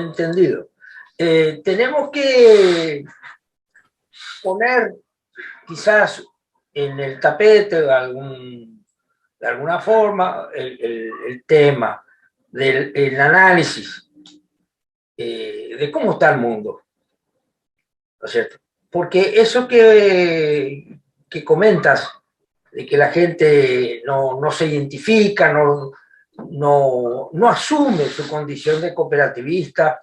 entendido. Tenemos que poner quizás en el tapete de alguna forma el tema del análisis de cómo está el mundo, ¿no es cierto? Porque eso que comentas, de que la gente no se identifica, no asume su condición de cooperativista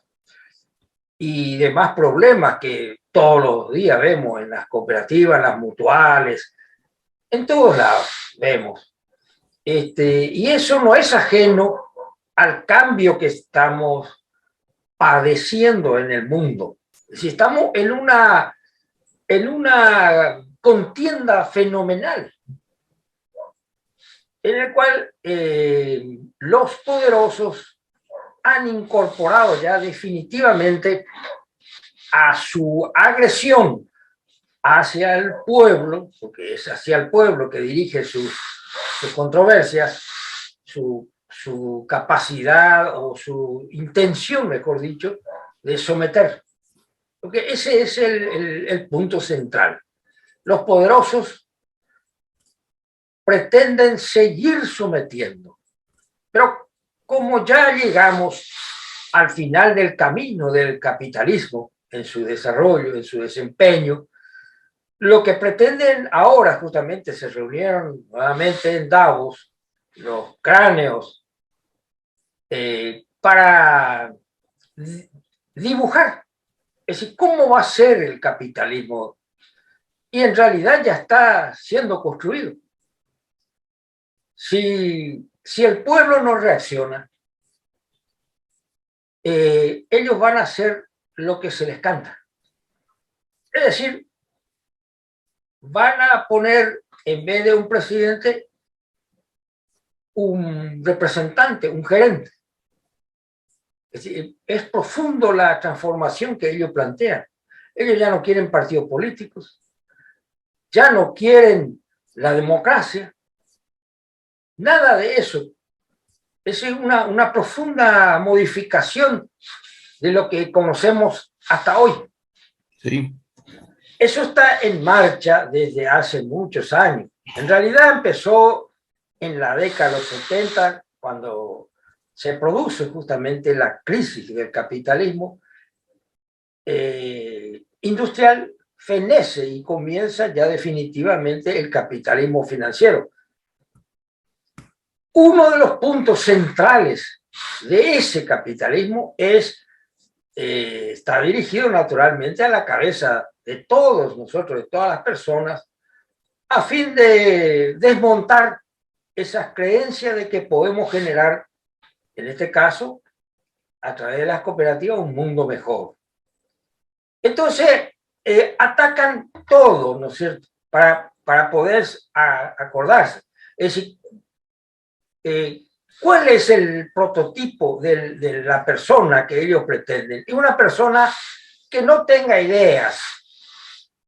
y demás problemas que todos los días vemos en las cooperativas, en las mutuales, en todos lados vemos. Y eso no es ajeno al cambio que estamos padeciendo en el mundo. Si estamos en una contienda fenomenal, en el cual los poderosos han incorporado ya definitivamente a su agresión hacia el pueblo, porque es hacia el pueblo que dirige sus controversias, su capacidad o su intención, mejor dicho, de someter. Porque ese es el punto central. Los poderosos pretenden seguir sometiendo, pero como ya llegamos al final del camino del capitalismo, en su desarrollo, en su desempeño, lo que pretenden ahora, justamente se reunieron nuevamente en Davos, los cráneos, para dibujar, es decir, cómo va a ser el capitalismo. Y en realidad ya está siendo construido. Si el pueblo no reacciona, ellos van a hacer lo que se les canta. Es decir, van a poner en vez de un presidente un representante, un gerente. Es decir, es profundo la transformación que ellos plantean. Ellos ya no quieren partidos políticos, ya no quieren la democracia, nada de eso. Es una profunda modificación de lo que conocemos hasta hoy. Sí. Eso está en marcha desde hace muchos años. En realidad empezó en la década de los 70, cuando se produce justamente la crisis del capitalismo industrial, fenece y comienza ya definitivamente el capitalismo financiero. Uno de los puntos centrales de ese capitalismo está dirigido naturalmente a la cabeza de todos nosotros, de todas las personas, a fin de desmontar esas creencias de que podemos generar, en este caso, a través de las cooperativas, un mundo mejor. Entonces, atacan todo, ¿no es cierto?, para poder acordarse. Es decir, ¿cuál es el prototipo de la persona que ellos pretenden? Es una persona que no tenga ideas,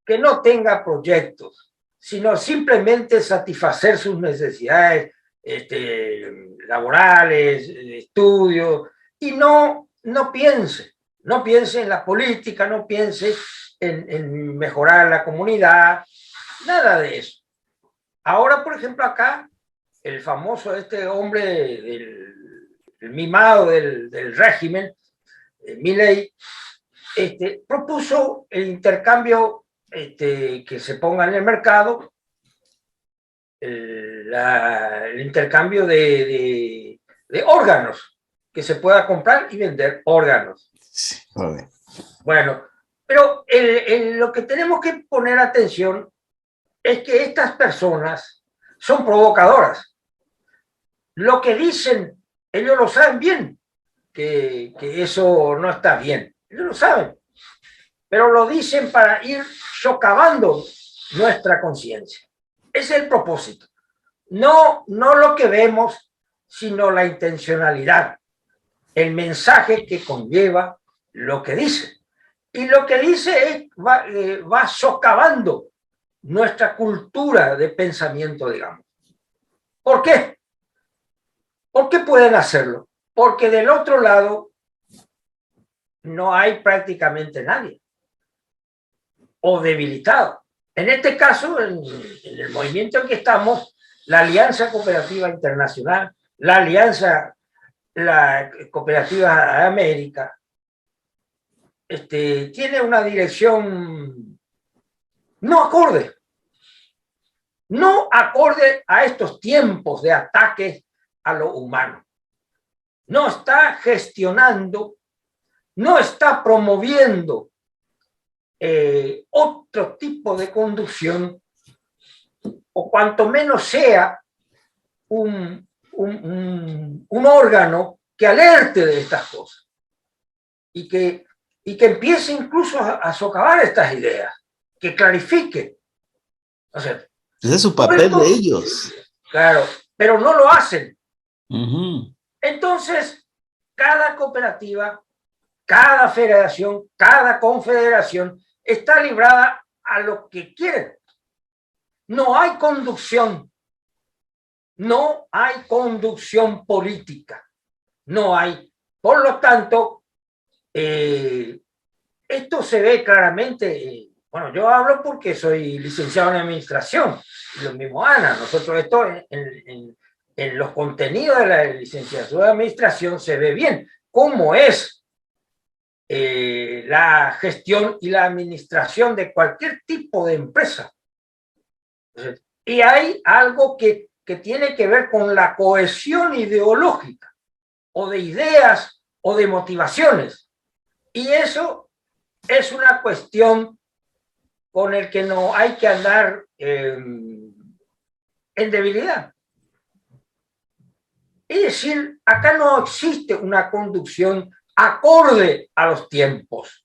que no tenga proyectos, sino simplemente satisfacer sus necesidades laborales, de estudio, y no piense en la política, no piense en mejorar la comunidad, nada de eso. Ahora, por ejemplo, acá, el famoso hombre el mimado del régimen, Milei, propuso el intercambio, que se ponga en el mercado, el intercambio de órganos, que se pueda comprar y vender órganos. Sí, joder. Bueno, pero lo que tenemos que poner atención es que estas personas son provocadoras. Lo que dicen, ellos lo saben bien, que eso no está bien. Ellos lo saben, pero lo dicen para ir socavando nuestra conciencia. Ese es el propósito. No lo que vemos, sino la intencionalidad, el mensaje que conlleva lo que dice. Y lo que dice va socavando nuestra cultura de pensamiento, digamos. ¿Por qué? ¿Por qué pueden hacerlo? Porque del otro lado no hay prácticamente nadie, o debilitado. En este caso, en el movimiento en que estamos, la Alianza Cooperativa Internacional, la Cooperativa de América, tiene una dirección no acorde a estos tiempos de ataques a lo humano. No está gestionando, no está promoviendo otro tipo de conducción, o cuanto menos sea un órgano que alerte de estas cosas y que empiece incluso a socavar estas ideas, que clarifique. O sea, ese es su papel de ellos. Claro, pero no lo hacen. Uh-huh. Entonces, cada cooperativa, cada federación, cada confederación está librada a lo que quieren. No hay conducción. No hay conducción política. No hay. Por lo tanto, esto se ve claramente. Bueno, yo hablo porque soy licenciado en administración, y lo mismo Ana. Nosotros esto en los contenidos de la licenciatura de administración se ve bien cómo es la gestión y la administración de cualquier tipo de empresa. Y hay algo que tiene que ver con la cohesión ideológica, o de ideas, o de motivaciones. Y eso es una cuestión con el que no hay que andar en debilidad. Es decir, acá no existe una conducción acorde a los tiempos.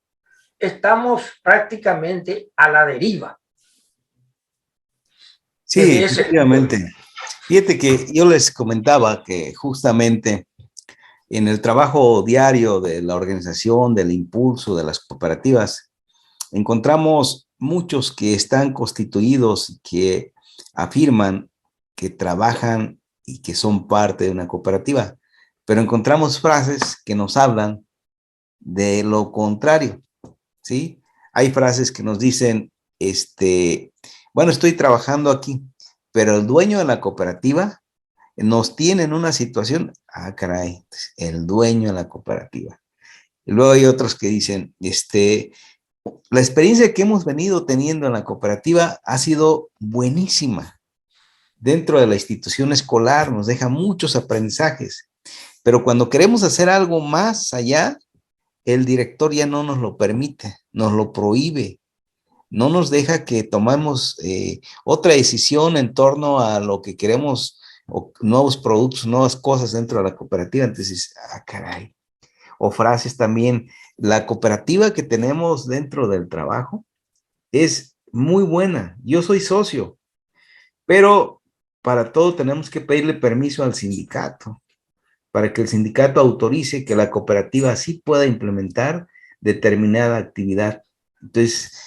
Estamos prácticamente a la deriva. Sí, efectivamente. Fíjate que yo les comentaba que justamente en el trabajo diario de la organización, del impulso de las cooperativas, encontramos muchos que están constituidos y que afirman que trabajan y que son parte de una cooperativa, pero encontramos frases que nos hablan de lo contrario, ¿sí? Hay frases que nos dicen, bueno, estoy trabajando aquí, pero el dueño de la cooperativa nos tiene en una situación, caray, el dueño de la cooperativa. Y luego hay otros que dicen, la experiencia que hemos venido teniendo en la cooperativa ha sido buenísima. Dentro de la institución escolar nos deja muchos aprendizajes, pero cuando queremos hacer algo más allá, el director ya no nos lo permite, nos lo prohíbe, no nos deja que tomemos otra decisión en torno a lo que queremos, o nuevos productos, nuevas cosas dentro de la cooperativa. Entonces, caray. O frases también, la cooperativa que tenemos dentro del trabajo es muy buena, yo soy socio, pero para todo tenemos que pedirle permiso al sindicato, para que el sindicato autorice que la cooperativa sí pueda implementar determinada actividad. Entonces,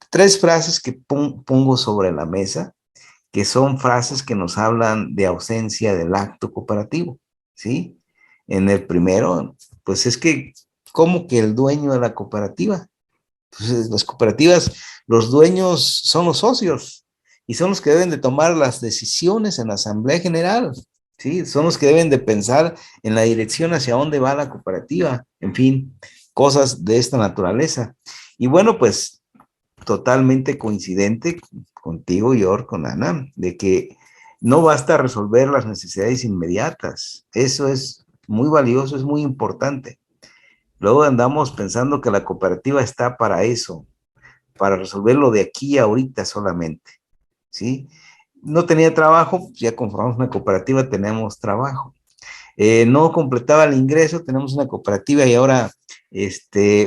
3 frases que pongo sobre la mesa, que son frases que nos hablan de ausencia del acto cooperativo, ¿sí? En el primero, pues es que, ¿cómo que el dueño de la cooperativa? Pues las cooperativas, los dueños son los socios y son los que deben de tomar las decisiones en la asamblea general, ¿sí? Son los que deben de pensar en la dirección hacia dónde va la cooperativa, en fin, cosas de esta naturaleza. Y bueno, pues totalmente coincidente contigo, Yor, con Ana, de que no basta resolver las necesidades inmediatas. Eso es muy valioso, es muy importante. Luego andamos pensando que la cooperativa está para eso, para resolverlo de aquí a ahorita solamente, ¿sí? No tenía trabajo, ya conformamos una cooperativa, tenemos trabajo. No completaba el ingreso, tenemos una cooperativa y ahora,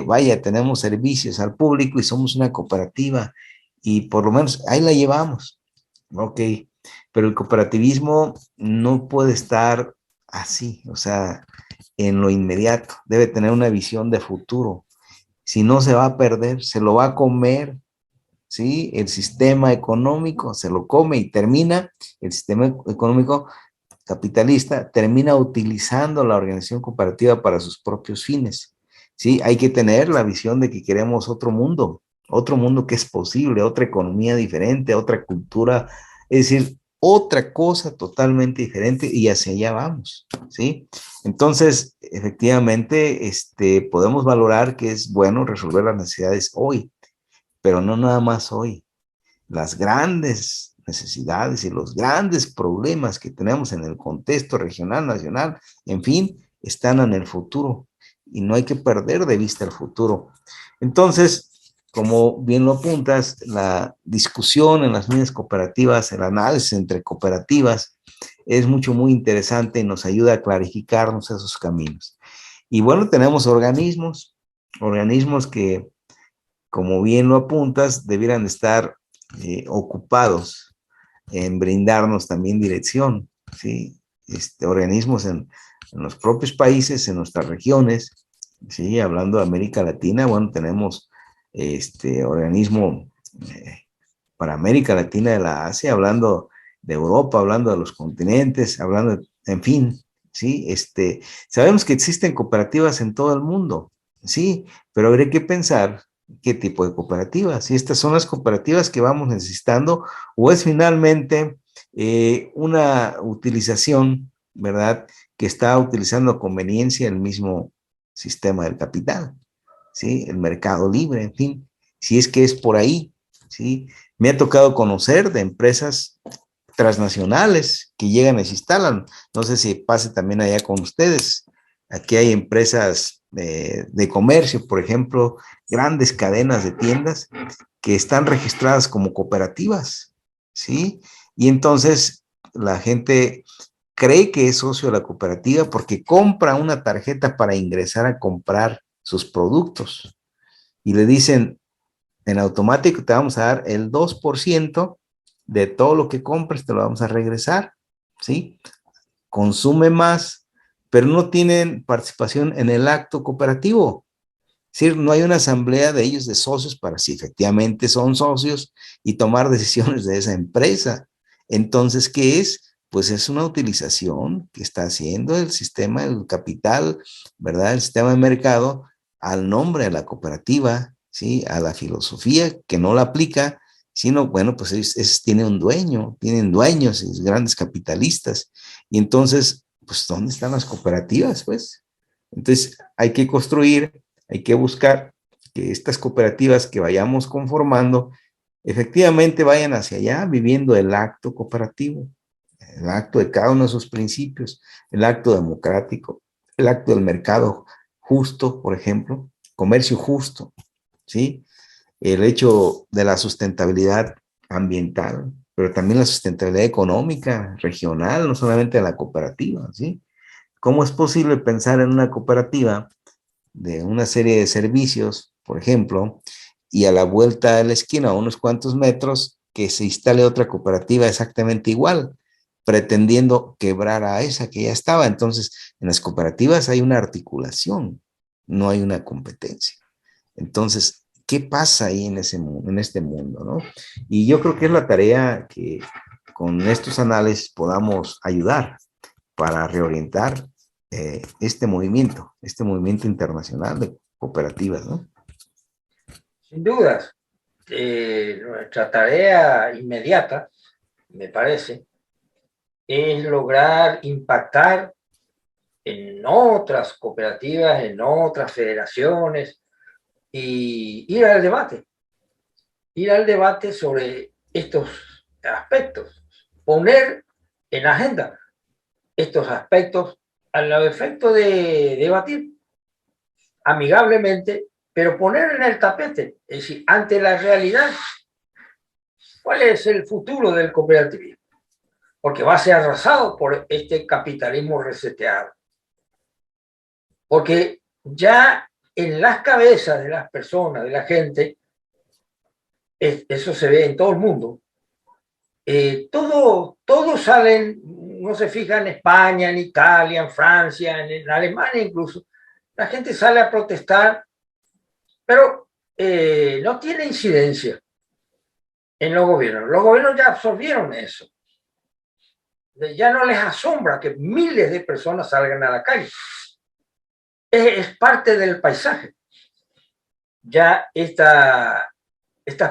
vaya, tenemos servicios al público y somos una cooperativa y por lo menos ahí la llevamos, ok, pero el cooperativismo no puede estar así, o sea, en lo inmediato, debe tener una visión de futuro, si no se va a perder, se lo va a comer, ¿sí? El sistema económico se lo come y termina el sistema económico capitalista termina utilizando la organización cooperativa para sus propios fines. ¿sí? Hay que tener la visión de que queremos otro mundo que es posible, otra economía diferente, otra cultura, es decir, otra cosa totalmente diferente y hacia allá vamos, ¿sí? Entonces, efectivamente, podemos valorar que es bueno resolver las necesidades hoy, pero no nada más hoy. Las grandes necesidades y los grandes problemas que tenemos en el contexto regional, nacional, en fin, están en el futuro y no hay que perder de vista el futuro. Entonces, como bien lo apuntas, la discusión en las mismas cooperativas, el análisis entre cooperativas, es muy interesante y nos ayuda a clarificarnos esos caminos. Y bueno, tenemos organismos que, como bien lo apuntas, debieran estar ocupados en brindarnos también dirección, ¿sí? Organismos en los propios países, en nuestras regiones, ¿sí? Hablando de América Latina, bueno, tenemos organismo para América Latina de la Asia, hablando de Europa, hablando de los continentes, hablando, en fin, ¿sí? Sabemos que existen cooperativas en todo el mundo, ¿sí? Pero habría que pensar qué tipo de cooperativas, si estas son las cooperativas que vamos necesitando o es finalmente una utilización, ¿verdad? Que está utilizando a conveniencia el mismo sistema del capital, ¿sí? El mercado libre, en fin, si es que es por ahí, ¿sí? Me ha tocado conocer de empresas transnacionales que llegan y se instalan. No sé si pase también allá con ustedes. Aquí hay empresas de comercio, por ejemplo, grandes cadenas de tiendas que están registradas como cooperativas, ¿sí? Y entonces la gente cree que es socio de la cooperativa porque compra una tarjeta para ingresar a comprar sus productos y le dicen, en automático te vamos a dar el 2% de todo lo que compres, te lo vamos a regresar, ¿sí? Consume más, pero no tienen participación en el acto cooperativo. Es decir, no hay una asamblea de ellos de socios para si efectivamente son socios y tomar decisiones de esa empresa. Entonces, ¿qué es? Pues es una utilización que está haciendo el sistema, el capital, ¿verdad? El sistema de mercado al nombre de la cooperativa, ¿sí? A la filosofía que no la aplica, sino, bueno, pues tienen dueños, grandes capitalistas. Y entonces, pues, ¿dónde están las cooperativas? Pues, entonces hay que construir, hay que buscar que estas cooperativas que vayamos conformando efectivamente vayan hacia allá viviendo el acto cooperativo, el acto de cada uno de sus principios, el acto democrático, el acto del mercado justo, por ejemplo, comercio justo, ¿sí? El hecho de la sustentabilidad ambiental, pero también la sustentabilidad económica, regional, no solamente de la cooperativa, ¿sí? ¿Cómo es posible pensar en una cooperativa de una serie de servicios, por ejemplo, y a la vuelta de la esquina, a unos cuantos metros, que se instale otra cooperativa exactamente igual, pretendiendo quebrar a esa que ya estaba? Entonces, en las cooperativas hay una articulación, no hay una competencia. Entonces, ¿qué pasa ahí en este mundo, no? Y yo creo que es la tarea que con estos análisis podamos ayudar para reorientar este movimiento internacional de cooperativas, ¿no? Sin dudas, nuestra tarea inmediata, me parece, es lograr impactar en otras cooperativas, en otras federaciones y ir al debate sobre estos aspectos, poner en agenda estos aspectos al efecto de debatir amigablemente, pero poner en el tapete, es decir, ante la realidad, cuál es el futuro del cooperativismo, porque va a ser arrasado por este capitalismo reseteado, porque ya en las cabezas de las personas, de la gente, eso se ve en todo el mundo, todos salen, no se fija en España, en Italia, en Francia, en Alemania incluso, la gente sale a protestar, pero no tiene incidencia en los gobiernos. Los gobiernos ya absorbieron eso. Ya no les asombra que miles de personas salgan a la calle. es parte del paisaje. Ya estas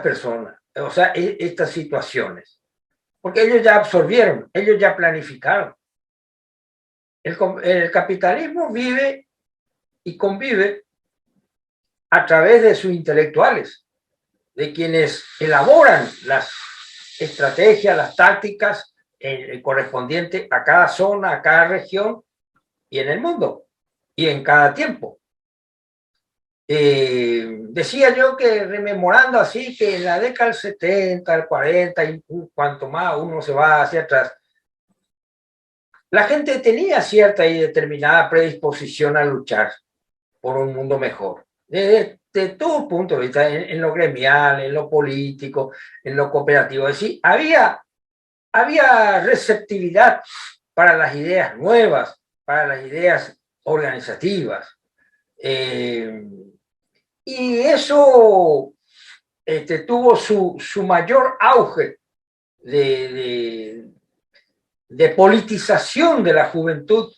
personas, o sea, estas situaciones, porque ellos ya absorbieron, ellos ya planificaron. El capitalismo vive y convive a través de sus intelectuales, de quienes elaboran las estrategias, las tácticas correspondientes a cada zona, a cada región y en el mundo y en cada tiempo. Decía yo que rememorando así que en la década del 70, el 40 y cuanto más uno se va hacia atrás, la gente tenía cierta y determinada predisposición a luchar por un mundo mejor. De todo punto de vista, en lo gremial, en lo político, en lo cooperativo. Es decir, había receptividad para las ideas nuevas, para las ideas organizativas. Y eso tuvo su mayor auge de politización de la juventud,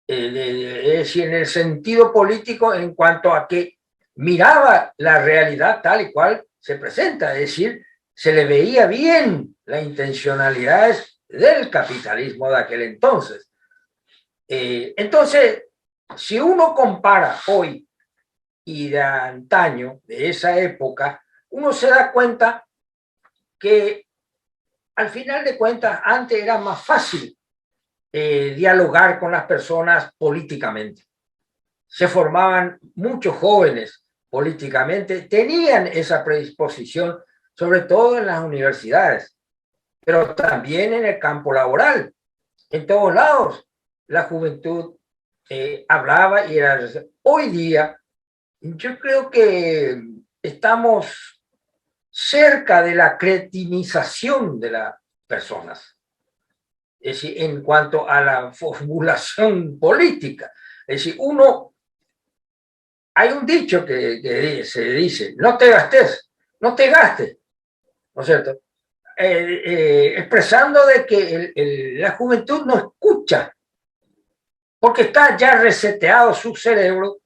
es decir, en el sentido político en cuanto a que miraba la realidad tal y cual se presenta, es decir, se le veía bien las intencionalidades del capitalismo de aquel entonces. Entonces, si uno compara hoy y de antaño, de esa época, uno se da cuenta que al final de cuentas antes era más fácil dialogar con las personas políticamente. Se formaban muchos jóvenes políticamente, tenían esa predisposición, sobre todo en las universidades, pero también en el campo laboral. En todos lados, la juventud hablaba y era... Hoy día, yo creo que estamos cerca de la cretinización de las personas. Es decir, en cuanto a la formulación política. Es decir, hay un dicho que se dice, no te gastes, no te gastes, ¿no es cierto? Expresando de que la juventud no escucha, porque está ya reseteado su cerebro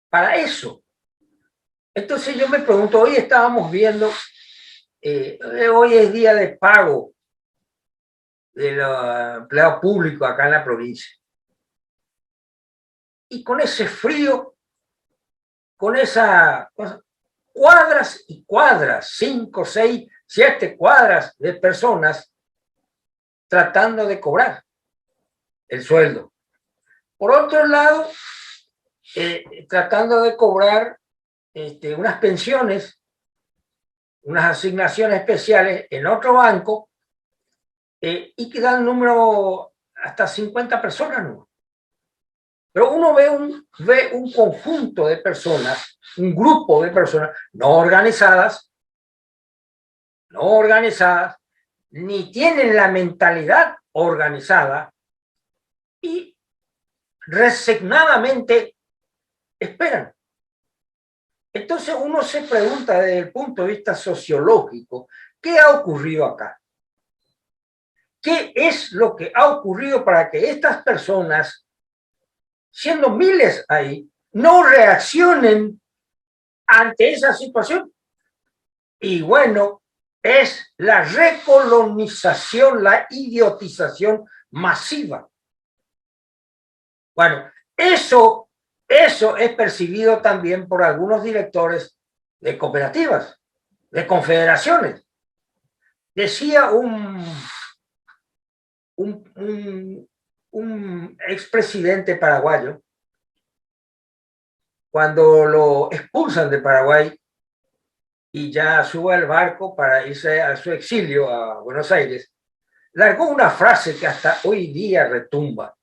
para eso. Entonces yo me pregunto, hoy estábamos viendo, hoy es día de pago de los empleados públicos acá en la provincia. Y con ese frío, con esas cuadras y cuadras, 5, 6, 7 cuadras de personas tratando de cobrar el sueldo. Por otro lado, tratando de cobrar unas pensiones, unas asignaciones especiales en otro banco, y que dan número hasta 50 personas, ¿no? Pero uno ve un conjunto de personas, un grupo de personas no organizadas, ni tienen la mentalidad organizada y resignadamente esperan. Entonces uno se pregunta desde el punto de vista sociológico, ¿qué ha ocurrido acá? ¿Qué es lo que ha ocurrido para que estas personas, siendo miles ahí, no reaccionen ante esa situación? Y bueno, es la recolonización, la idiotización masiva. Bueno, eso es percibido también por algunos directores de cooperativas, de confederaciones. Decía un expresidente paraguayo, cuando lo expulsan de Paraguay y ya sube al barco para irse a su exilio a Buenos Aires, largó una frase que hasta hoy día retumba: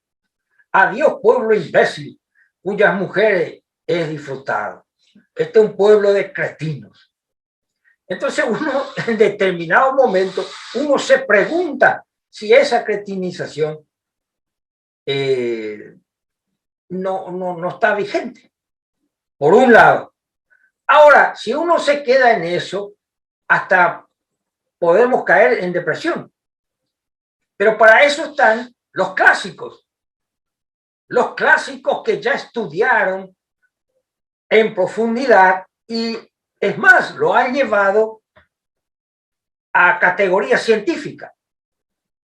adiós pueblo imbécil, cuyas mujeres he disfrutado. Este es un pueblo de cretinos. Entonces uno, en determinado momento, uno se pregunta si esa cretinización no está vigente, por un lado. Ahora, si uno se queda en eso, hasta podemos caer en depresión. Pero para eso están los clásicos que ya estudiaron, en profundidad y, es más, lo han llevado a categoría científica,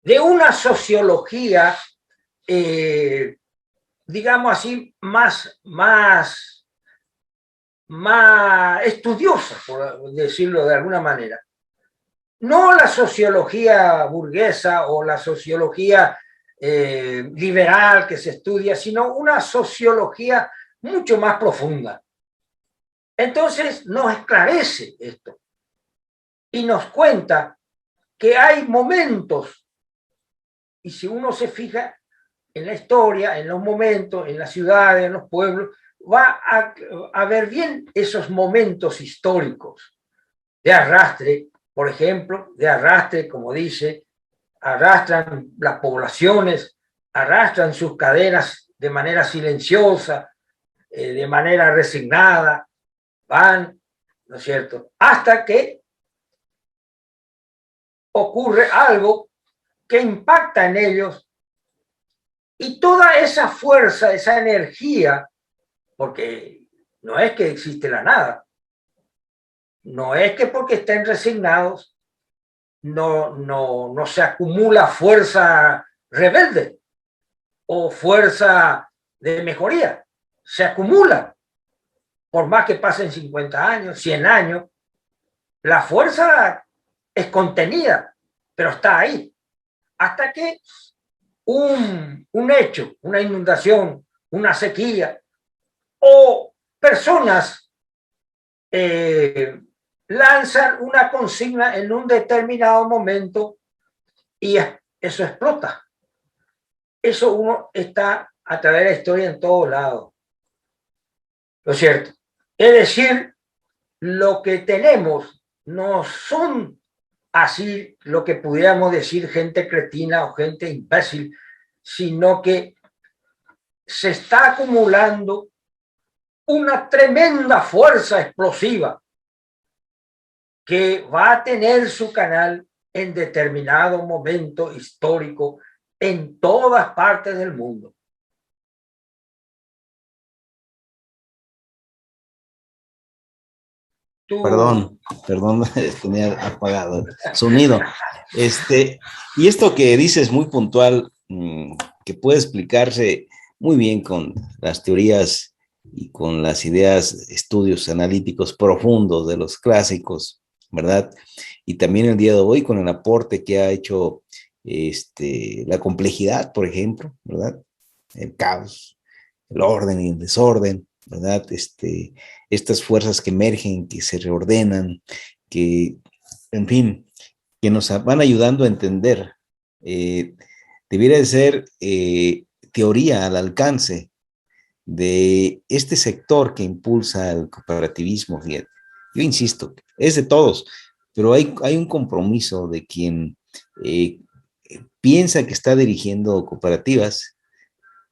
de una sociología, digamos así, más estudiosa, por decirlo de alguna manera. No la sociología burguesa o la sociología liberal que se estudia, sino una sociología mucho más profunda. Entonces nos esclarece esto y nos cuenta que hay momentos, y si uno se fija en la historia, en los momentos, en las ciudades, en los pueblos, va a ver bien esos momentos históricos de arrastre, por ejemplo, de arrastre, como dice, arrastran las poblaciones, arrastran sus cadenas de manera silenciosa, de manera resignada, van, ¿no es cierto?, hasta que ocurre algo que impacta en ellos y toda esa fuerza, esa energía, porque no es que existe la nada, no es que porque estén resignados no se acumula fuerza rebelde o fuerza de mejoría, se acumula, por más que pasen 50 años, 100 años, la fuerza es contenida, pero está ahí, hasta que un hecho, una inundación, una sequía, o personas lanzan una consigna en un determinado momento y eso explota. Eso uno está a través de la historia en todos lados. ¿No es cierto? Es decir, lo que tenemos no son así lo que pudiéramos decir gente cretina o gente imbécil, sino que se está acumulando una tremenda fuerza explosiva que va a tener su canal en determinado momento histórico en todas partes del mundo. Perdón, tenía apagado el sonido. Y esto que dices muy puntual, que puede explicarse muy bien con las teorías y con las ideas, estudios analíticos profundos de los clásicos, ¿verdad? Y también el día de hoy con el aporte que ha hecho la complejidad, por ejemplo, ¿verdad? El caos, el orden y el desorden, ¿verdad? Estas fuerzas que emergen, que se reordenan, que, en fin, que nos van ayudando a entender. Debiera de ser teoría al alcance de este sector que impulsa el cooperativismo, fíjate. Yo insisto, es de todos, pero hay un compromiso de quien piensa que está dirigiendo cooperativas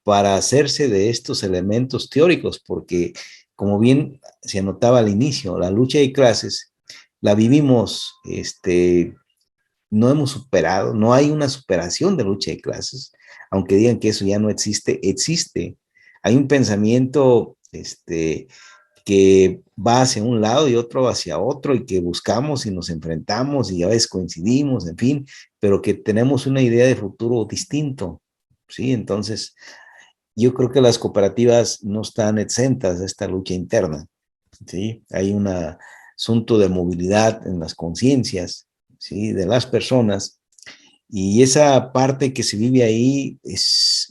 para hacerse de estos elementos teóricos, porque como bien se anotaba al inicio, la lucha de clases la vivimos, no hemos superado, no hay una superación de lucha de clases, aunque digan que eso ya no existe, existe. Hay un pensamiento que va hacia un lado y otro hacia otro y que buscamos y nos enfrentamos y a veces coincidimos, en fin, pero que tenemos una idea de futuro distinto, ¿sí? Entonces, yo creo que las cooperativas no están exentas de esta lucha interna, ¿sí? Hay un asunto de movilidad en las conciencias, ¿sí? De las personas, y esa parte que se vive ahí es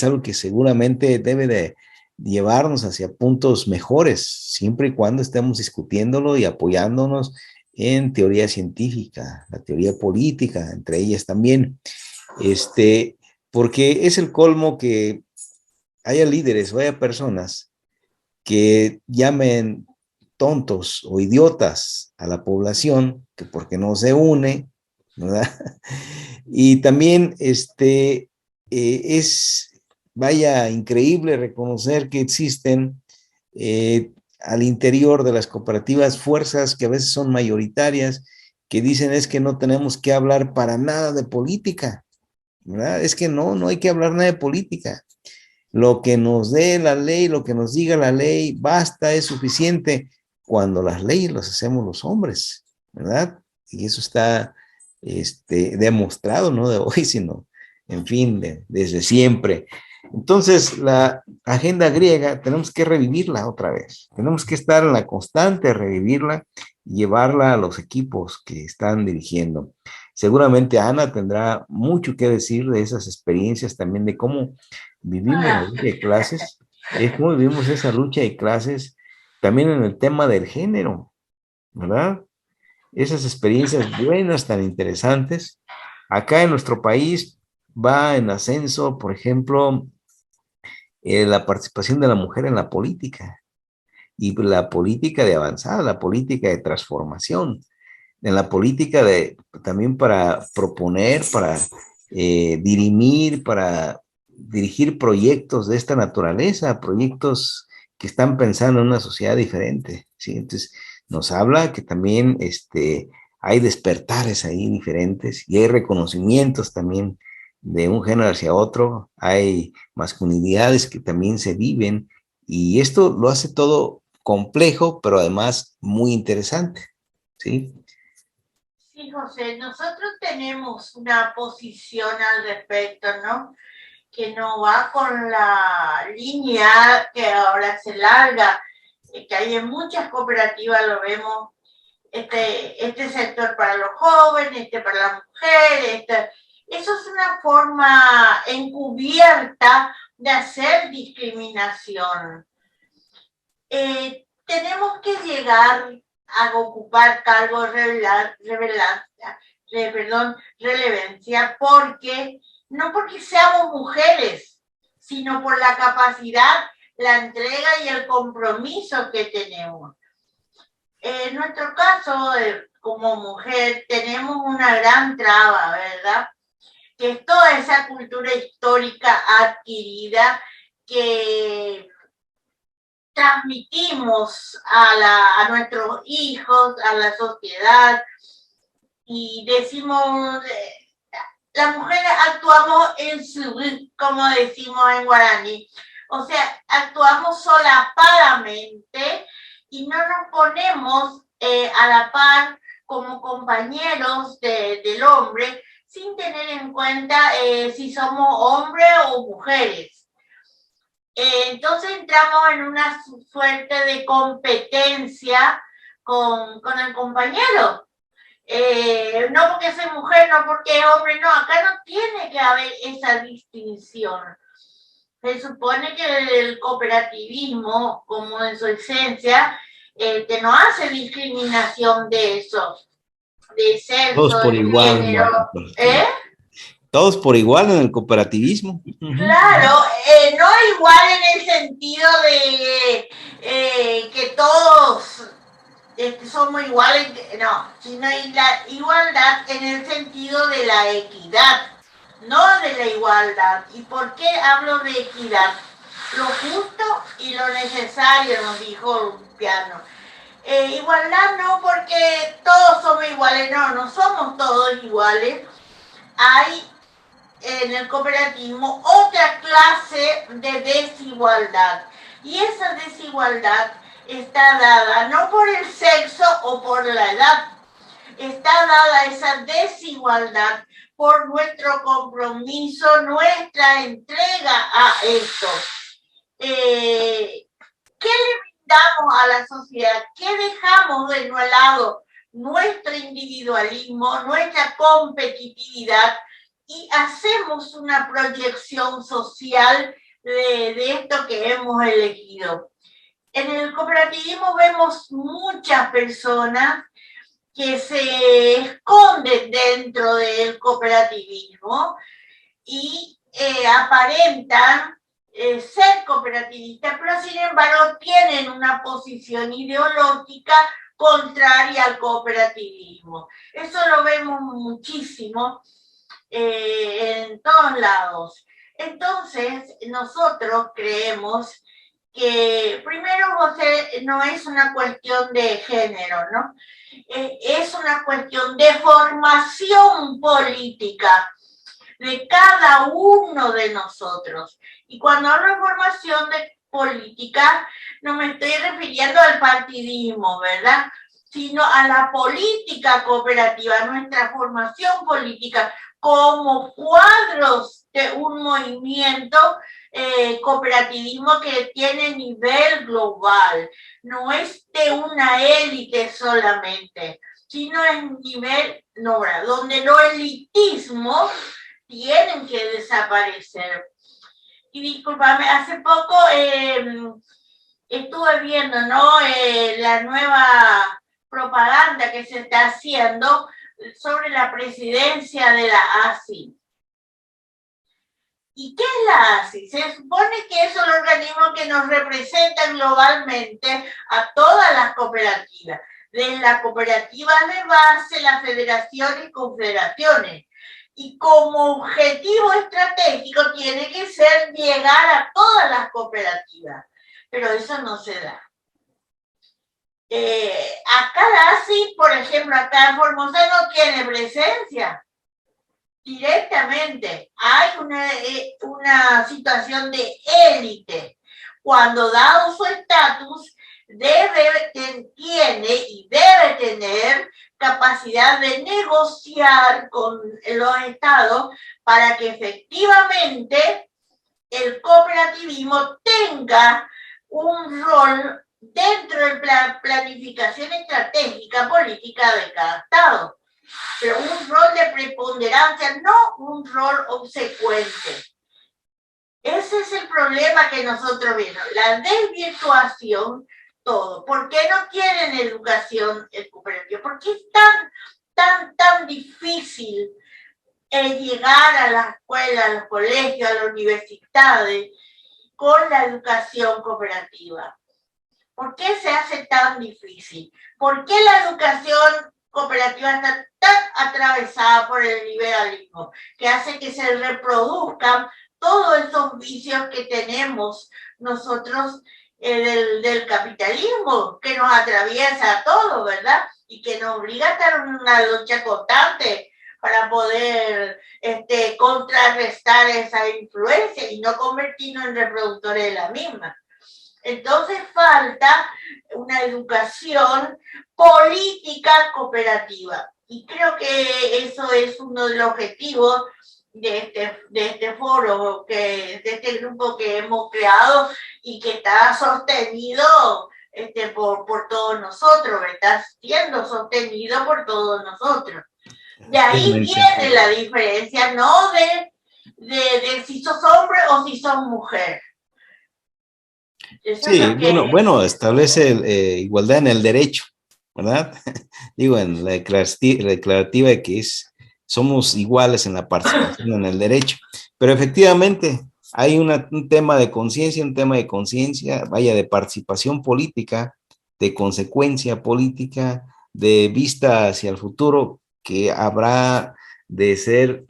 algo que seguramente debe de llevarnos hacia puntos mejores, siempre y cuando estemos discutiéndolo y apoyándonos en teoría científica, la teoría política, entre ellas también, porque es el colmo que haya líderes o haya personas que llamen tontos o idiotas a la población, que porque no se une, ¿verdad? Y también vaya, increíble reconocer que existen al interior de las cooperativas fuerzas que a veces son mayoritarias, que dicen es que no tenemos que hablar para nada de política, ¿verdad? Es que no hay que hablar nada de política. Lo que nos dé la ley, lo que nos diga la ley, basta, es suficiente, cuando las leyes las hacemos los hombres, ¿verdad? Y eso está demostrado, no de hoy, sino, en fin, desde siempre. Entonces, la agenda griega tenemos que revivirla otra vez. Tenemos que estar en la constante, revivirla y llevarla a los equipos que están dirigiendo. Seguramente Ana tendrá mucho que decir de esas experiencias también, de cómo vivimos la lucha de clases, es cómo vivimos esa lucha de clases también en el tema del género, ¿verdad? Esas experiencias buenas, tan interesantes. Acá en nuestro país va en ascenso, por ejemplo, la participación de la mujer en la política, y la política de avanzada, la política de transformación, en la política de también para proponer, para dirimir, para dirigir proyectos de esta naturaleza, proyectos que están pensando en una sociedad diferente, ¿sí? Entonces, nos habla que también hay despertares ahí diferentes y hay reconocimientos también de un género hacia otro, hay masculinidades que también se viven, y esto lo hace todo complejo, pero además muy interesante, ¿sí? Sí, José, nosotros tenemos una posición al respecto, ¿no? Que no va con la línea que ahora se larga, que hay en muchas cooperativas, lo vemos, este sector para los jóvenes, este para las mujeres, eso es una forma encubierta de hacer discriminación. Tenemos que llegar a ocupar cargos de relevancia, no porque seamos mujeres, sino por la capacidad, la entrega y el compromiso que tenemos. En nuestro caso, como mujer, tenemos una gran traba, ¿verdad? Que es toda esa cultura histórica adquirida que transmitimos a nuestros hijos, a la sociedad, y decimos, las mujeres actuamos en su, como decimos en guaraní, o sea, actuamos solapadamente y no nos ponemos a la par como compañeros del hombre, sin tener en cuenta si somos hombres o mujeres. Entonces entramos en una suerte de competencia con el compañero. No porque soy mujer, no porque es hombre, no, acá no tiene que haber esa distinción. Se supone que el cooperativismo, como en su esencia, que no hace discriminación de eso, de Todos sexo, por de igual, género, ¿no? ¿eh? Todos por igual en el cooperativismo. Claro, no igual en el sentido de que todos somos iguales, no, sino la igualdad en el sentido de la equidad, no de la igualdad. ¿Y por qué hablo de equidad? Lo justo y lo necesario, nos dijo Piano. Igualdad no porque todos somos iguales, no somos todos iguales. Hay en el cooperativismo otra clase de desigualdad. Y esa desigualdad está dada no por el sexo o por la edad, está dada esa desigualdad por nuestro compromiso, nuestra entrega a esto. ¿Qué le brindamos a la sociedad? ¿Qué dejamos de lado? Nuestro individualismo, nuestra competitividad, y hacemos una proyección social de esto que hemos elegido. En el cooperativismo vemos muchas personas que se esconden dentro del cooperativismo y aparentan ser cooperativistas, pero sin embargo tienen una posición ideológica contraria al cooperativismo. Eso lo vemos muchísimo en todos lados. Entonces, nosotros creemos que, primero, José, no es una cuestión de género, ¿no? Es una cuestión de formación política de cada uno de nosotros. Y cuando hablo de formación de política, no me estoy refiriendo al partidismo, ¿verdad? Sino a la política cooperativa, a nuestra formación política como cuadros de un movimiento cooperativismo que tiene nivel global. No es de una élite solamente, sino en nivel global, donde los elitismos tienen que desaparecer. Y discúlpame, hace poco estuve viendo, ¿no? La nueva propaganda que se está haciendo sobre la presidencia de la ASI. ¿Y qué es la ASI? Se supone que es el organismo que nos representa globalmente a todas las cooperativas, desde las cooperativas de base, las federaciones y confederaciones. Y como objetivo estratégico tiene que ser llegar a todas las cooperativas, pero eso no se da. Acá la ASI, por ejemplo, acá en Formosa no tiene presencia directamente. Hay una situación de élite. Cuando dado su estatus, tiene y debe tener capacidad de negociar con los estados para que efectivamente el cooperativismo tenga un rol dentro de la planificación estratégica política de cada estado, pero un rol de preponderancia, no un rol obsecuente. Ese es el problema que nosotros vemos, la desvirtuación, todo. ¿Por qué no quieren educación cooperativa? ¿Por qué es tan difícil llegar a la escuela, a los colegios, a las universidades con la educación cooperativa? ¿Por qué se hace tan difícil? ¿Por qué la educación cooperativa está tan atravesada por el liberalismo, que hace que se reproduzcan todos esos vicios que tenemos nosotros del capitalismo, que nos atraviesa a todos, ¿verdad? Y que nos obliga a estar en una lucha constante para poder contrarrestar esa influencia y no convertirnos en reproductores de la misma. Entonces falta una educación política cooperativa. Y creo que eso es uno de los objetivos de este foro, de este grupo que hemos creado y que está sostenido por todos nosotros, está siendo sostenido por todos nosotros. De ahí viene la diferencia, no de si sos hombre o si sos mujer. Sí, bueno, establece igualdad en el derecho, ¿verdad? Digo, en la declarativa de que somos iguales en la participación en el derecho, pero efectivamente hay un tema de conciencia, vaya, de participación política, de consecuencia política, de vista hacia el futuro, que habrá de ser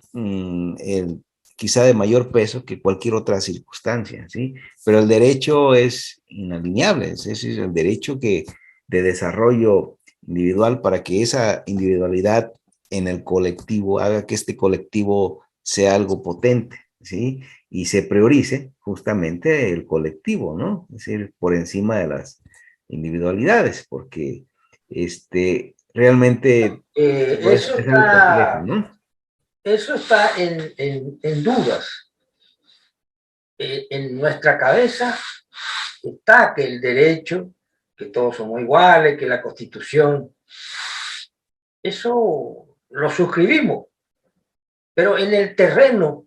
quizá de mayor peso que cualquier otra circunstancia, ¿sí? Pero el derecho es inalienable, es decir, el derecho de desarrollo individual para que esa individualidad en el colectivo haga que este colectivo sea algo potente, ¿sí? Y se priorice justamente el colectivo, ¿no? Es decir, por encima de las individualidades, porque realmente eso es algo complejo, está, ¿no? eso está en dudas. En nuestra cabeza está que el derecho, que todos somos iguales, que la Constitución, eso lo suscribimos, pero en el terreno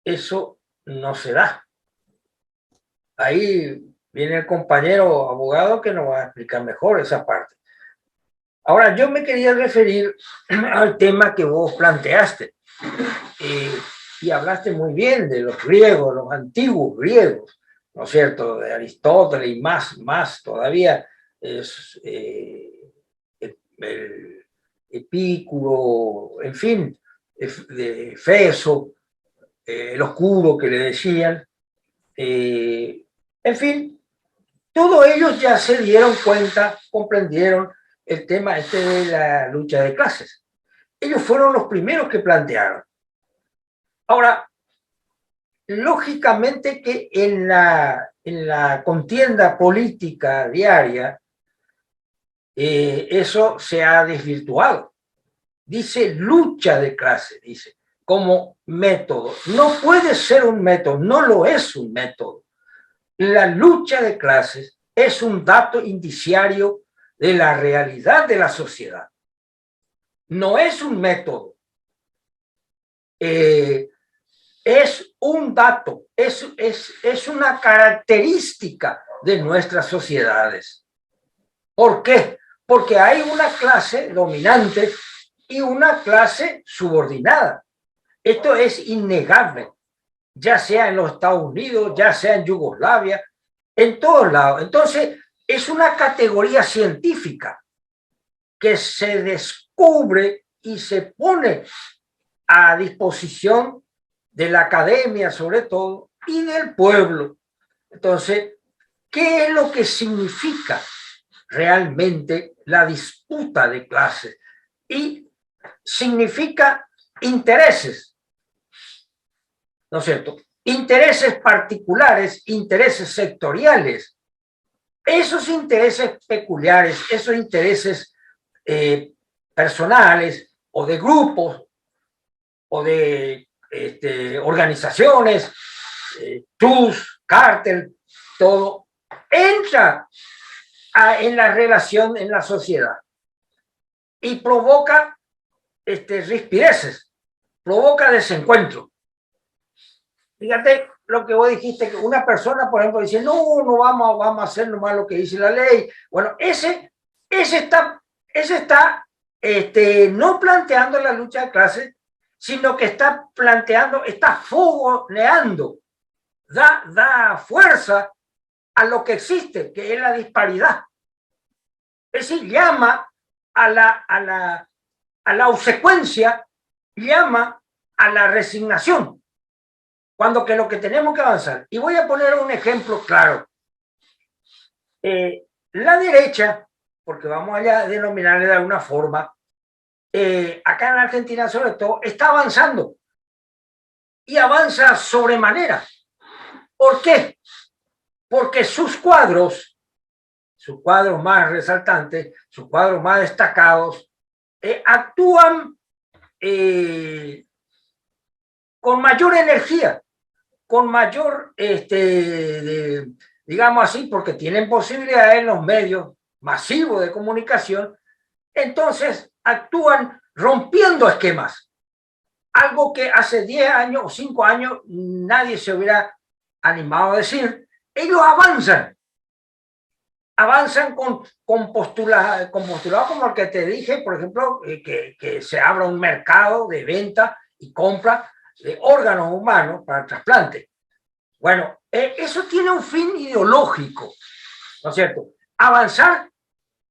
eso no se da. Ahí viene el compañero abogado que nos va a explicar mejor esa parte. Ahora, yo me quería referir al tema que vos planteaste. Y hablaste muy bien de los griegos, los antiguos griegos, ¿no es cierto? De Aristóteles y más todavía, es el Epicuro, en fin, de Efeso, el oscuro que le decían, en fin, todos ellos ya se dieron cuenta, comprendieron el tema de la lucha de clases. Ellos fueron los primeros que plantearon. Ahora, lógicamente que en la contienda política diaria, eso se ha desvirtuado. Dice lucha de clase, dice, como método. No puede ser un método, no lo es un método. La lucha de clases es un dato indiciario de la realidad de la sociedad. No es un método. Es un dato, es una característica de nuestras sociedades. ¿Por qué? Porque hay una clase dominante y una clase subordinada. Esto es innegable, ya sea en los Estados Unidos, ya sea en Yugoslavia, en todos lados. Entonces, es una categoría científica que se descubre y se pone a disposición de la academia, sobre todo, y del pueblo. Entonces, ¿qué es lo que significa realmente la disputa de clases? Y significa intereses, ¿no es cierto? Intereses particulares, intereses sectoriales. Esos intereses peculiares, esos intereses personales o de grupos o de organizaciones, TUS, cártel, todo, entra en la relación en la sociedad y provoca rispideces, provoca desencuentro. Fíjate lo que vos dijiste, que una persona, por ejemplo, dice, no vamos a hacer nomás lo que dice la ley. Bueno, ese está no planteando la lucha de clases, sino que está planteando, está fogoneando, da fuerza a lo que existe, que es la disparidad. Es decir, llama a la obsecuencia, llama a la resignación, cuando que lo que tenemos que avanzar. Y voy a poner un ejemplo claro. La derecha, porque vamos a denominarle de alguna forma, acá en Argentina sobre todo, está avanzando y avanza sobremanera. ¿Por qué? Porque sus cuadros más resaltantes, sus cuadros más destacados, actúan con mayor energía, con mayor, digamos así, porque tienen posibilidades en los medios masivos de comunicación, entonces actúan rompiendo esquemas. Algo que hace 10 años o 5 años nadie se hubiera animado a decir. Ellos avanzan con postulados como el que te dije, por ejemplo, que se abra un mercado de venta y compra de órganos humanos para trasplante. Bueno, eso tiene un fin ideológico, ¿no es cierto? Avanzar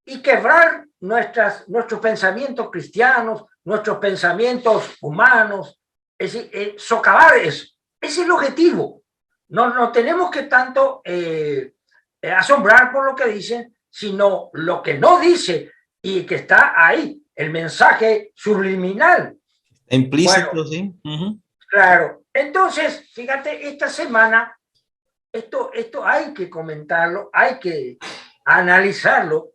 y quebrar nuestros pensamientos cristianos, nuestros pensamientos humanos, es decir, socavar eso. Ese es el objetivo. No tenemos que tanto asombrar por lo que dicen, sino lo que no dice y que está ahí, el mensaje subliminal. Implícito, bueno, sí. Claro. Entonces, fíjate, esta semana, esto hay que comentarlo, hay que analizarlo.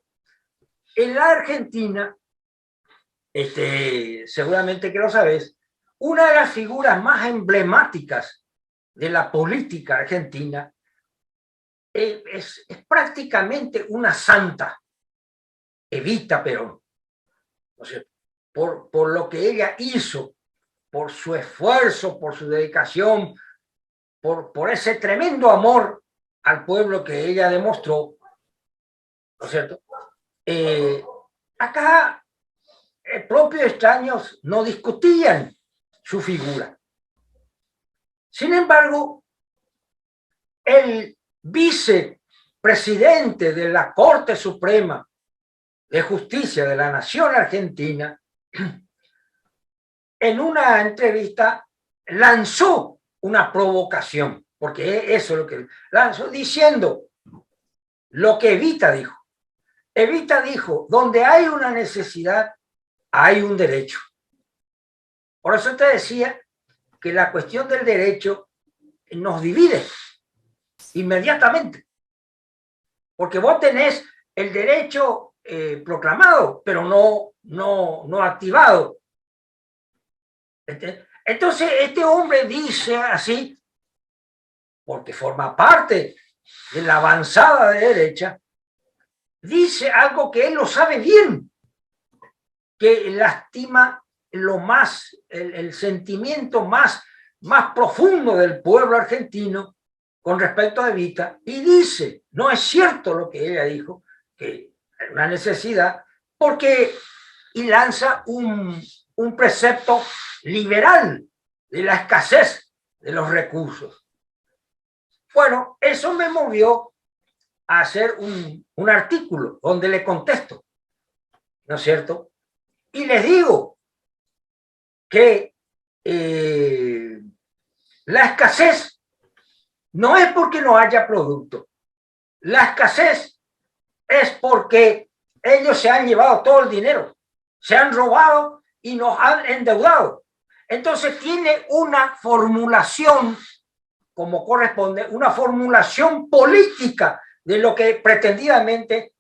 En la Argentina, seguramente que lo sabes, una de las figuras más emblemáticas de la política argentina es prácticamente una santa, Evita Perón. O sea, por lo que ella hizo, por su esfuerzo, por su dedicación, por ese tremendo amor al pueblo que ella demostró, ¿no es cierto? Acá propios extraños no discutían su figura. Sin embargo, el vicepresidente de la Corte Suprema de Justicia de la Nación Argentina, en una entrevista lanzó una provocación, porque eso es lo que lanzó, diciendo lo que Evita dijo. Evita dijo, donde hay una necesidad, hay un derecho. Por eso te decía que la cuestión del derecho nos divide inmediatamente. Porque vos tenés el derecho proclamado, pero no activado. Entonces, este hombre dice así, porque forma parte de la avanzada de derecha, dice algo que él lo sabe bien, que lastima el sentimiento más profundo del pueblo argentino con respecto a Evita, y dice, no es cierto lo que ella dijo, que es una necesidad, porque y lanza un precepto liberal de la escasez de los recursos. Bueno, eso me movió a hacer un artículo donde le contesto, ¿no es cierto? Y les digo que la escasez no es porque no haya producto. La escasez es porque ellos se han llevado todo el dinero, se han robado y nos han endeudado. Entonces tiene una formulación, como corresponde, una formulación política de lo que pretendidamente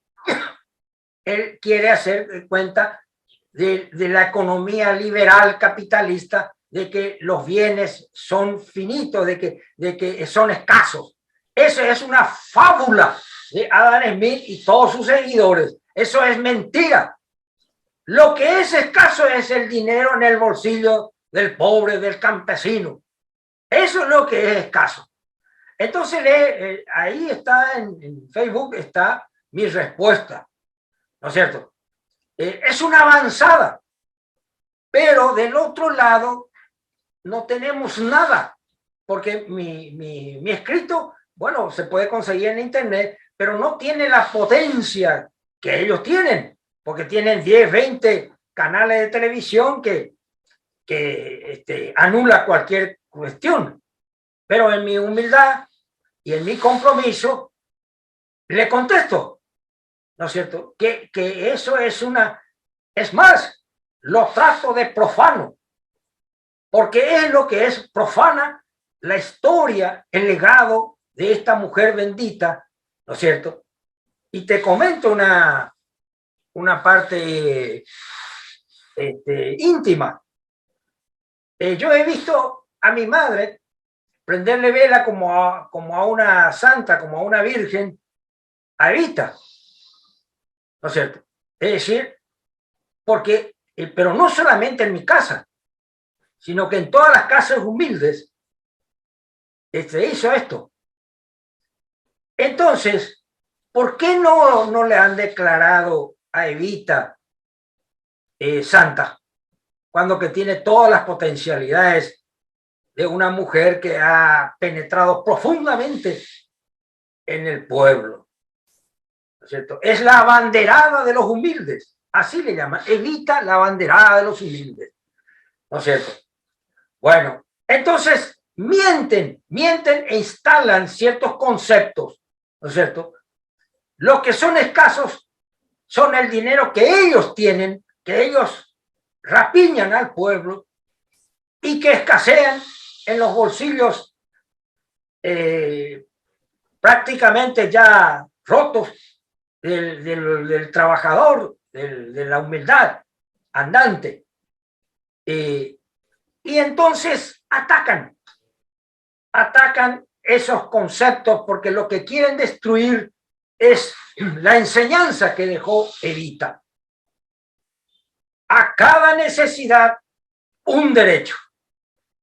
él quiere hacer cuenta de la economía liberal capitalista, de que los bienes son finitos, de que son escasos. Eso es una fábula de Adam Smith y todos sus seguidores. Eso es mentira. Lo que es escaso es el dinero en el bolsillo del pobre, del campesino. Eso es lo que es escaso. Entonces, ahí está en Facebook, está mi respuesta, ¿no es cierto? Es una avanzada, pero del otro lado no tenemos nada, porque mi escrito, bueno, se puede conseguir en internet, pero no tiene la potencia que ellos tienen, porque tienen 10, 20 canales de televisión que anula cualquier cuestión. Pero en mi humildad y en mi compromiso, le contesto, ¿no es cierto? Que eso es más, lo trato de profano, porque es lo que es profana la historia, el legado de esta mujer bendita, ¿no es cierto? Y te comento una parte íntima. Yo he visto a mi madre prenderle vela como a una santa, como a una virgen, a Evita, ¿no es cierto? Es decir, porque, pero no solamente en mi casa, sino que en todas las casas humildes hizo esto. Entonces, ¿por qué no le han declarado a Evita santa, cuando que tiene todas las potencialidades de una mujer que ha penetrado profundamente en el pueblo? ¿No es cierto? Es la abanderada de los humildes, así le llaman, Evita, la abanderada de los humildes, ¿no es cierto? Bueno, entonces mienten e instalan ciertos conceptos, ¿no es cierto? Los que son escasos son el dinero que ellos tienen, que ellos rapiñan al pueblo y que escasean en los bolsillos prácticamente ya rotos del trabajador, de la humildad andante. Y entonces atacan esos conceptos, porque lo que quieren destruir es la enseñanza que dejó Evita. A cada necesidad, un derecho.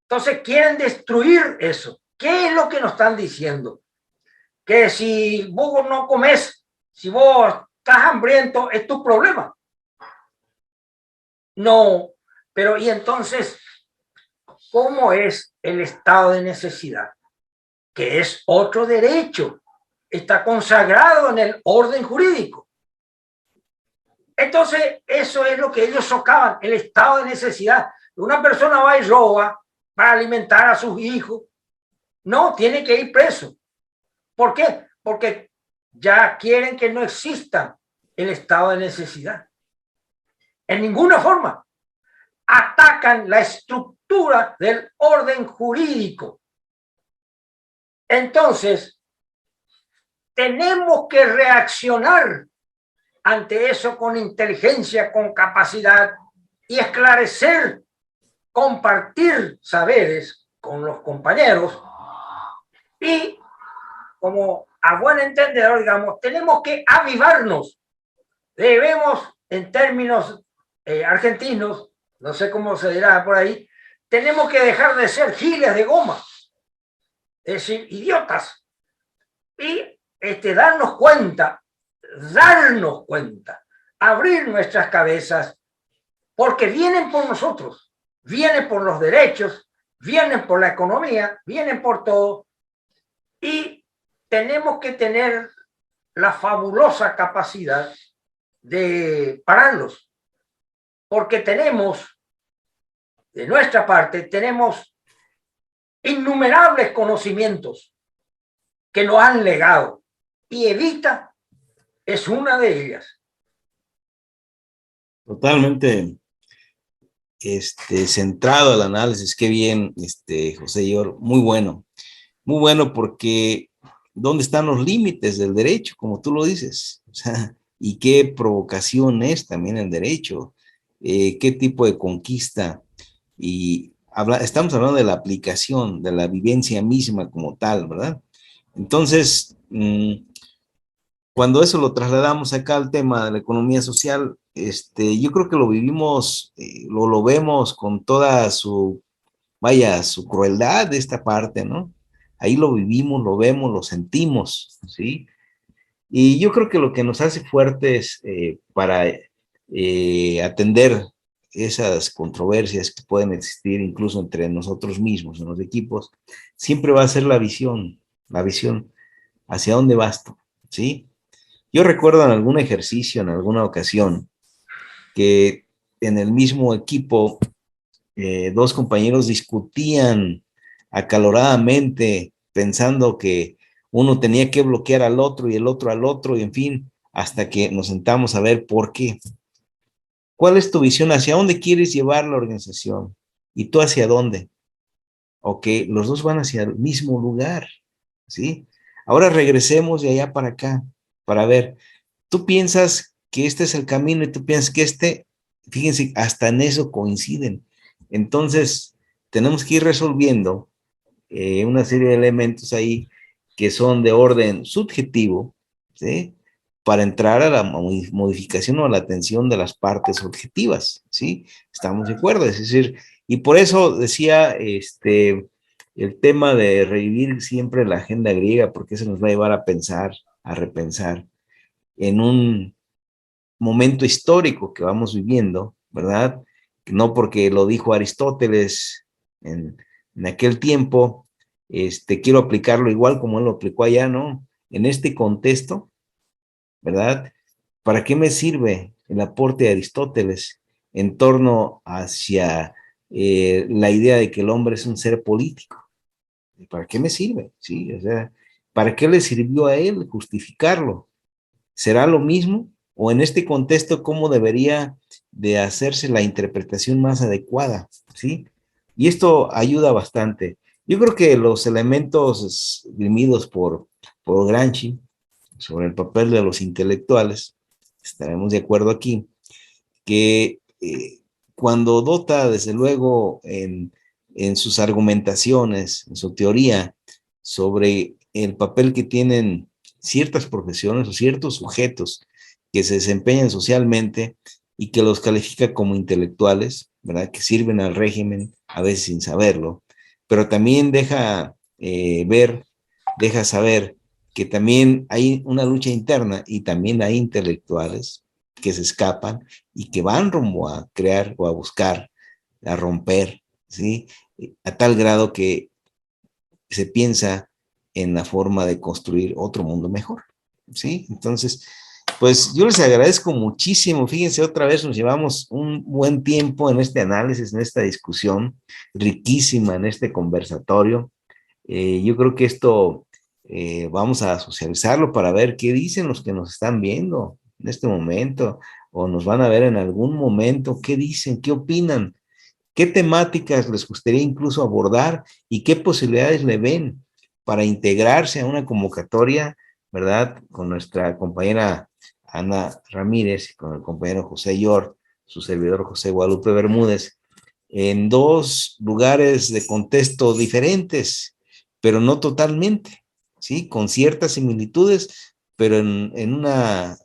Entonces quieren destruir eso. ¿Qué es lo que nos están diciendo? Que si vos no comes, si vos estás hambriento, es tu problema. No, pero y entonces, ¿cómo es el estado de necesidad? Que es otro derecho, está consagrado en el orden jurídico. Entonces, eso es lo que ellos socavan, el estado de necesidad. Una persona va y roba para alimentar a sus hijos. No, tiene que ir preso. ¿Por qué? Porque ya quieren que no exista el estado de necesidad. En ninguna forma. Atacan la estructura del orden jurídico. Entonces, tenemos que reaccionar ante eso con inteligencia, con capacidad y esclarecer, compartir saberes con los compañeros y, como a buen entendedor, digamos, tenemos que avivarnos. Debemos, en términos argentinos, no sé cómo se dirá por ahí, tenemos que dejar de ser giles de goma, es decir, idiotas, y darnos cuenta, abrir nuestras cabezas, porque vienen por nosotros, vienen por los derechos, vienen por la economía, vienen por todo, y tenemos que tener la fabulosa capacidad de pararlos, porque tenemos, de nuestra parte, tenemos innumerables conocimientos que nos han legado, y Evita es una de ellas. Totalmente centrado el análisis, qué bien, José Yor, muy bueno porque ¿dónde están los límites del derecho? Como tú lo dices, o sea, y qué provocación es también el derecho, qué tipo de conquista, y estamos hablando de la aplicación, de la vivencia misma como tal, ¿verdad? Entonces, cuando eso lo trasladamos acá al tema de la economía social, yo creo que lo vivimos, lo vemos con toda su, vaya, su crueldad de esta parte, ¿no? Ahí lo vivimos, lo vemos, lo sentimos, ¿sí? Y yo creo que lo que nos hace fuertes para atender esas controversias que pueden existir incluso entre nosotros mismos en los equipos, siempre va a ser la visión hacia dónde vas tú, ¿sí? Yo recuerdo en algún ejercicio, en alguna ocasión, que en el mismo equipo dos compañeros discutían acaloradamente, pensando que uno tenía que bloquear al otro y el otro al otro, y en fin, hasta que nos sentamos a ver por qué. ¿Cuál es tu visión? ¿Hacia dónde quieres llevar la organización? ¿Y tú hacia dónde? Ok, los dos van hacia el mismo lugar, ¿sí? Ahora regresemos de allá para acá, para ver, tú piensas que este es el camino y tú piensas que fíjense, hasta en eso coinciden. Entonces, tenemos que ir resolviendo una serie de elementos ahí que son de orden subjetivo, ¿sí? Para entrar a la modificación o a la atención de las partes objetivas, ¿sí? Estamos de acuerdo, es decir, y por eso decía el tema de revivir siempre la agenda griega, porque eso nos va a llevar a pensar, a repensar en un momento histórico que vamos viviendo, ¿verdad? No porque lo dijo Aristóteles en aquel tiempo, quiero aplicarlo igual como él lo aplicó allá, ¿no? En este contexto, ¿verdad? ¿Para qué me sirve el aporte de Aristóteles en torno hacia la idea de que el hombre es un ser político? ¿Para qué me sirve? ¿Sí? O sea, ¿para qué le sirvió a él justificarlo? ¿Será lo mismo? ¿O en este contexto cómo debería de hacerse la interpretación más adecuada? ¿Sí? Y esto ayuda bastante. Yo creo que los elementos esgrimidos por Gramsci sobre el papel de los intelectuales, estaremos de acuerdo aquí, que cuando dota, desde luego, en sus argumentaciones, en su teoría, sobre el papel que tienen ciertas profesiones o ciertos sujetos que se desempeñan socialmente y que los califica como intelectuales, ¿verdad? Que sirven al régimen, a veces sin saberlo, pero también deja deja saber que también hay una lucha interna y también hay intelectuales que se escapan y que van rumbo a crear o a buscar, a romper, ¿sí? A tal grado que se piensa en la forma de construir otro mundo mejor, ¿sí? Entonces, pues yo les agradezco muchísimo. Fíjense, otra vez nos llevamos un buen tiempo en este análisis, en esta discusión riquísima, en este conversatorio. Yo creo que esto vamos a socializarlo para ver qué dicen los que nos están viendo en este momento o nos van a ver en algún momento, qué dicen, qué opinan, qué temáticas les gustaría incluso abordar y qué posibilidades le ven para integrarse a una convocatoria, ¿verdad? Con nuestra compañera Ana Ramírez y con el compañero José Yor, su servidor José Guadalupe Bermúdez, en dos lugares de contexto diferentes, pero no totalmente, ¿sí? Con ciertas similitudes, pero en una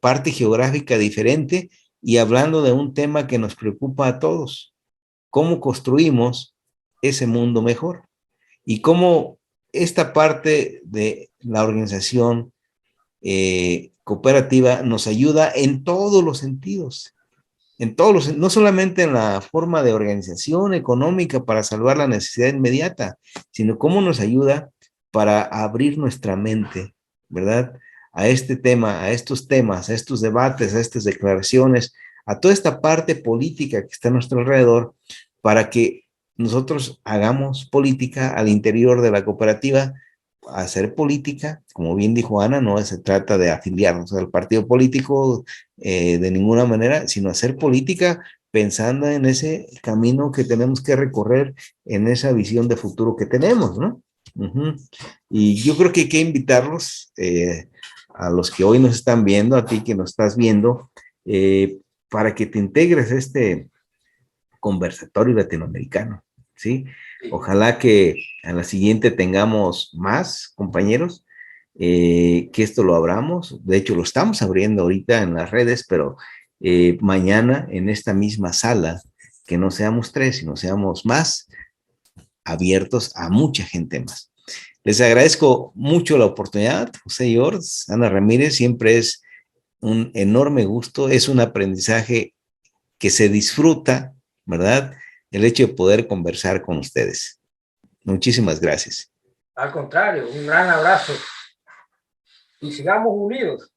parte geográfica diferente y hablando de un tema que nos preocupa a todos. ¿Cómo construimos ese mundo mejor? Y cómo esta parte de la organización cooperativa nos ayuda en todos los sentidos, no solamente en la forma de organización económica para salvar la necesidad inmediata, sino cómo nos ayuda para abrir nuestra mente, ¿verdad? A este tema, a estos temas, a estos debates, a estas declaraciones, a toda esta parte política que está a nuestro alrededor, para que nosotros hagamos política al interior de la cooperativa. Hacer política, como bien dijo Ana, no se trata de afiliarnos al partido político de ninguna manera, sino hacer política pensando en ese camino que tenemos que recorrer, en esa visión de futuro que tenemos, ¿no? Y yo creo que hay que invitarlos a los que hoy nos están viendo, a ti que nos estás viendo, para que te integres a este conversatorio latinoamericano, ¿sí? Ojalá que a la siguiente tengamos más compañeros, que esto lo abramos. De hecho, lo estamos abriendo ahorita en las redes, pero mañana en esta misma sala, que no seamos 3, sino seamos más, abiertos a mucha gente más. Les agradezco mucho la oportunidad, José Yor, Ana Ramírez, siempre es un enorme gusto, es un aprendizaje que se disfruta, ¿verdad? El hecho de poder conversar con ustedes. Muchísimas gracias. Al contrario, un gran abrazo y sigamos unidos.